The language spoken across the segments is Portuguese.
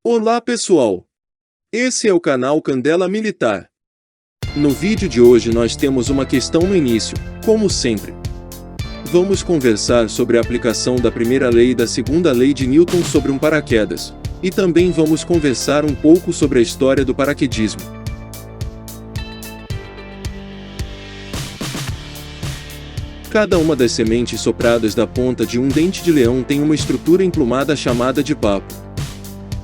Olá pessoal! Esse é o canal Candela Militar. No vídeo de hoje nós temos uma questão no início, como sempre. Vamos conversar sobre a aplicação da primeira lei e da segunda lei de Newton sobre um paraquedas, e também vamos conversar um pouco sobre a história do paraquedismo. Cada uma das sementes sopradas da ponta de um dente de leão tem uma estrutura emplumada chamada de papo.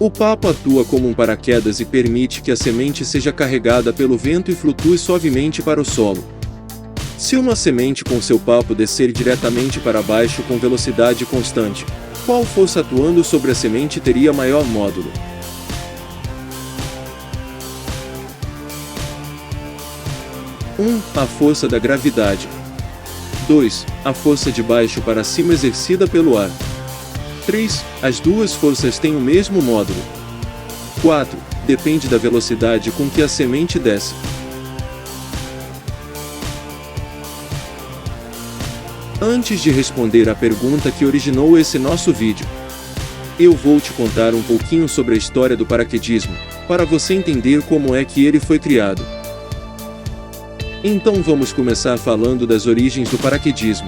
O papo atua como um paraquedas e permite que a semente seja carregada pelo vento e flutue suavemente para o solo. Se uma semente com seu papo descer diretamente para baixo com velocidade constante, qual força atuando sobre a semente teria maior módulo? A força da gravidade. 2. A força de baixo para cima exercida pelo ar. 3. As duas forças têm o mesmo módulo. 4. Depende da velocidade com que a semente desce. Antes de responder à pergunta que originou esse nosso vídeo, eu vou te contar um pouquinho sobre a história do paraquedismo, para você entender como é que ele foi criado. Então vamos começar falando das origens do paraquedismo.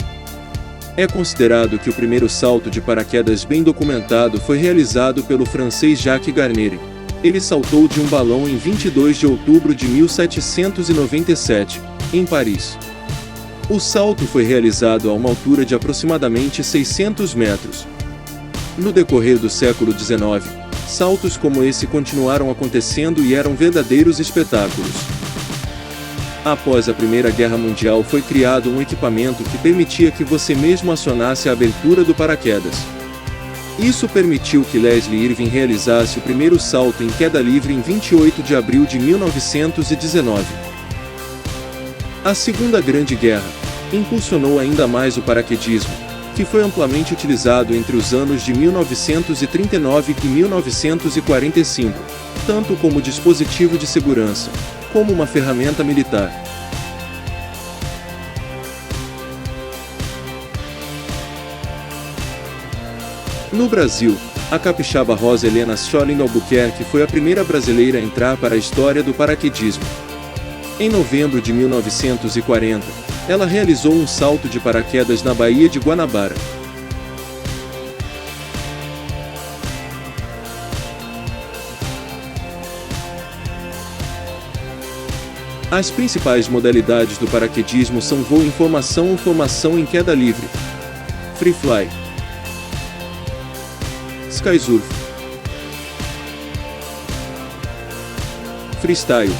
É considerado que o primeiro salto de paraquedas bem documentado foi realizado pelo francês Jacques Garnerin. Ele saltou de um balão em 22 de outubro de 1797, em Paris. O salto foi realizado a uma altura de aproximadamente 600 metros. No decorrer do século XIX, saltos como esse continuaram acontecendo e eram verdadeiros espetáculos. Após a Primeira Guerra Mundial foi criado um equipamento que permitia que você mesmo acionasse a abertura do paraquedas. Isso permitiu que Leslie Irving realizasse o primeiro salto em queda livre em 28 de abril de 1919. A Segunda Grande Guerra impulsionou ainda mais o paraquedismo, que foi amplamente utilizado entre os anos de 1939 e 1945, tanto como dispositivo de segurança, como uma ferramenta militar. No Brasil, a capixaba Rosa Helena Scholling Albuquerque foi a primeira brasileira a entrar para a história do paraquedismo. Em novembro de 1940, ela realizou um salto de paraquedas na Baía de Guanabara. As principais modalidades do paraquedismo são voo em formação ou formação em queda livre, free fly, sky surf, freestyle,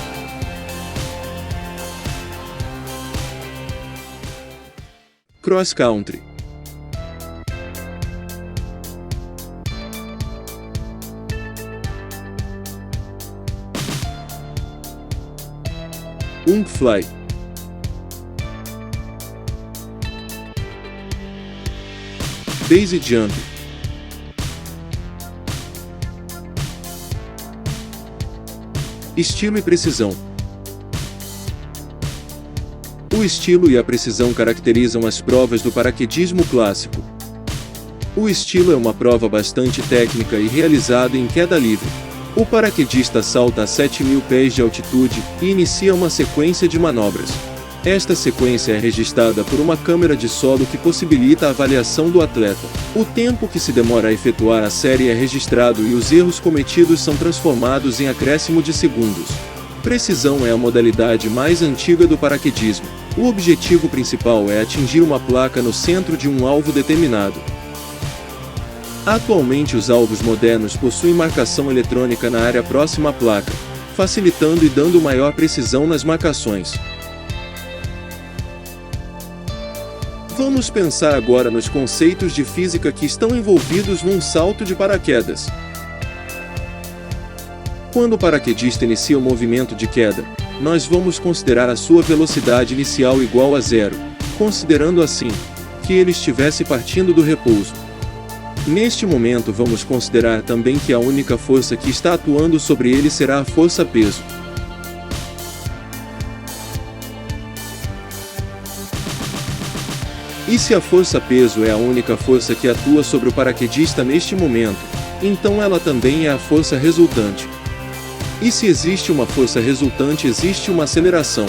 cross country. Fly. Base jump. Estilo e precisão. O estilo e a precisão caracterizam as provas do paraquedismo clássico. O estilo é uma prova bastante técnica e realizada em queda livre. O paraquedista salta a 7.000 pés de altitude e inicia uma sequência de manobras. Esta sequência é registrada por uma câmera de solo que possibilita a avaliação do atleta. O tempo que se demora a efetuar a série é registrado e os erros cometidos são transformados em acréscimo de segundos. Precisão é a modalidade mais antiga do paraquedismo. O objetivo principal é atingir uma placa no centro de um alvo determinado. Atualmente os alvos modernos possuem marcação eletrônica na área próxima à placa, facilitando e dando maior precisão nas marcações. Vamos pensar agora nos conceitos de física que estão envolvidos num salto de paraquedas. Quando o paraquedista inicia o movimento de queda, nós vamos considerar a sua velocidade inicial igual a zero, considerando assim que ele estivesse partindo do repouso. Neste momento vamos considerar também que a única força que está atuando sobre ele será a força-peso. E se a força-peso é a única força que atua sobre o paraquedista neste momento, então ela também é a força resultante. E se existe uma força resultante, existe uma aceleração.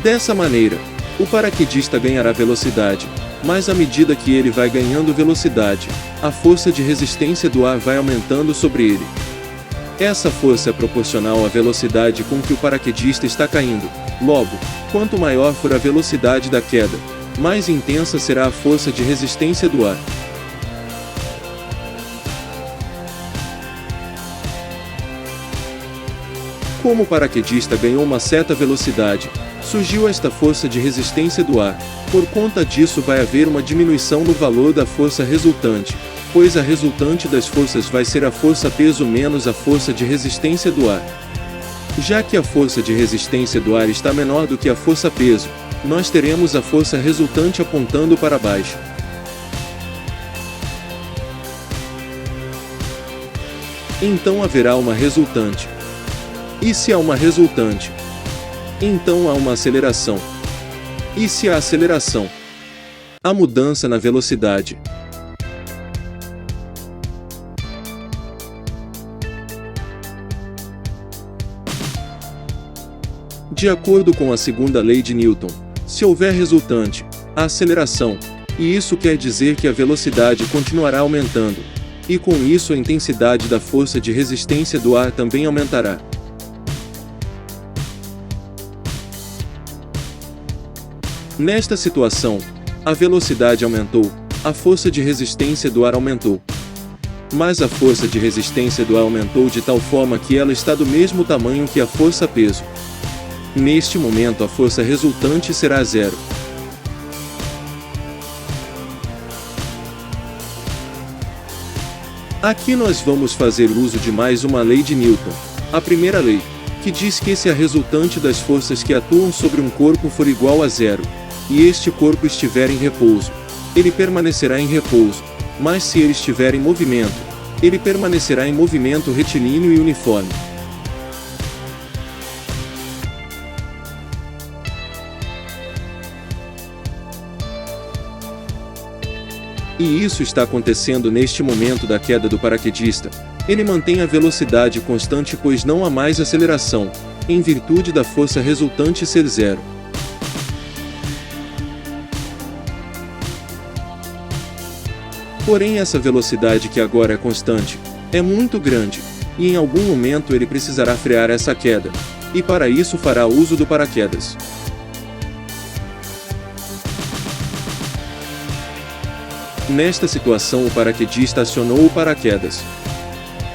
Dessa maneira, o paraquedista ganhará velocidade, mas à medida que ele vai ganhando velocidade, a força de resistência do ar vai aumentando sobre ele. Essa força é proporcional à velocidade com que o paraquedista está caindo. Logo, quanto maior for a velocidade da queda, mais intensa será a força de resistência do ar. Como o paraquedista ganhou uma certa velocidade, surgiu esta força de resistência do ar. Por conta disso vai haver uma diminuição no valor da força resultante, pois a resultante das forças vai ser a força-peso menos a força de resistência do ar. Já que a força de resistência do ar está menor do que a força-peso, nós teremos a força resultante apontando para baixo. Então haverá uma resultante. E se há uma resultante, então há uma aceleração. E se há aceleração, há mudança na velocidade. De acordo com a segunda lei de Newton, se houver resultante, há aceleração, e isso quer dizer que a velocidade continuará aumentando, e com isso a intensidade da força de resistência do ar também aumentará. Nesta situação, a velocidade aumentou, a força de resistência do ar aumentou. Mas a força de resistência do ar aumentou de tal forma que ela está do mesmo tamanho que a força-peso. Neste momento a força resultante será zero. Aqui nós vamos fazer uso de mais uma lei de Newton, a primeira lei, que diz que se a resultante das forças que atuam sobre um corpo for igual a zero, e este corpo estiver em repouso, ele permanecerá em repouso, mas se ele estiver em movimento, ele permanecerá em movimento retilíneo e uniforme. E isso está acontecendo neste momento da queda do paraquedista. Ele mantém a velocidade constante pois não há mais aceleração, em virtude da força resultante ser zero. Porém essa velocidade que agora é constante, é muito grande, e em algum momento ele precisará frear essa queda, e para isso fará uso do paraquedas. Nesta situação o paraquedista acionou o paraquedas.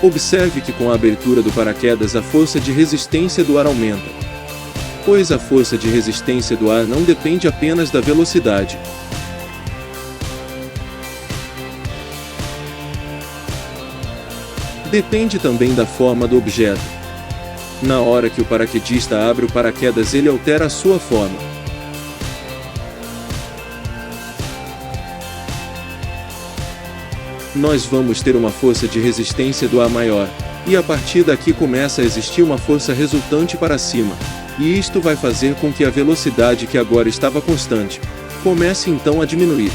Observe que com a abertura do paraquedas a força de resistência do ar aumenta. Pois a força de resistência do ar não depende apenas da velocidade. Depende também da forma do objeto. Na hora que o paraquedista abre o paraquedas ele altera a sua forma. Nós vamos ter uma força de resistência do ar maior, e a partir daqui começa a existir uma força resultante para cima, e isto vai fazer com que a velocidade que agora estava constante, comece então a diminuir.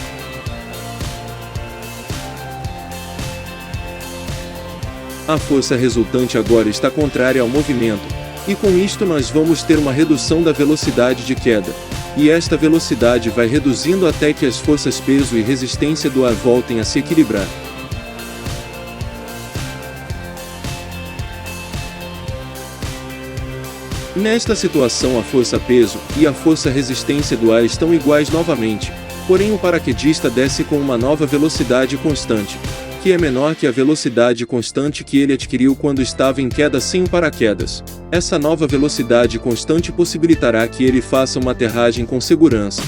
A força resultante agora está contrária ao movimento, e com isto nós vamos ter uma redução da velocidade de queda, e esta velocidade vai reduzindo até que as forças peso e resistência do ar voltem a se equilibrar. Nesta situação a força-peso e a força-resistência do ar estão iguais novamente, porém o paraquedista desce com uma nova velocidade constante, que é menor que a velocidade constante que ele adquiriu quando estava em queda sem o paraquedas. Essa nova velocidade constante possibilitará que ele faça uma aterragem com segurança.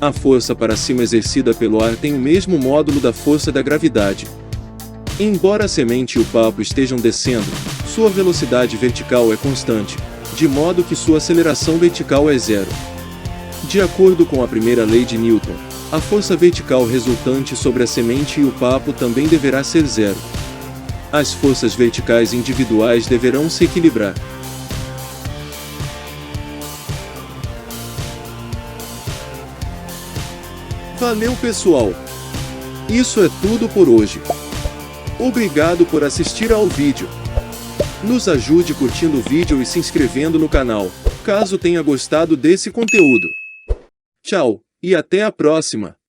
A força para cima exercida pelo ar tem o mesmo módulo da força da gravidade. Embora a semente e o papo estejam descendo, sua velocidade vertical é constante, de modo que sua aceleração vertical é zero. De acordo com a primeira lei de Newton, a força vertical resultante sobre a semente e o papo também deverá ser zero. As forças verticais individuais deverão se equilibrar. Valeu, pessoal! Isso é tudo por hoje. Obrigado por assistir ao vídeo. Nos ajude curtindo o vídeo e se inscrevendo no canal, caso tenha gostado desse conteúdo. Tchau, e até a próxima!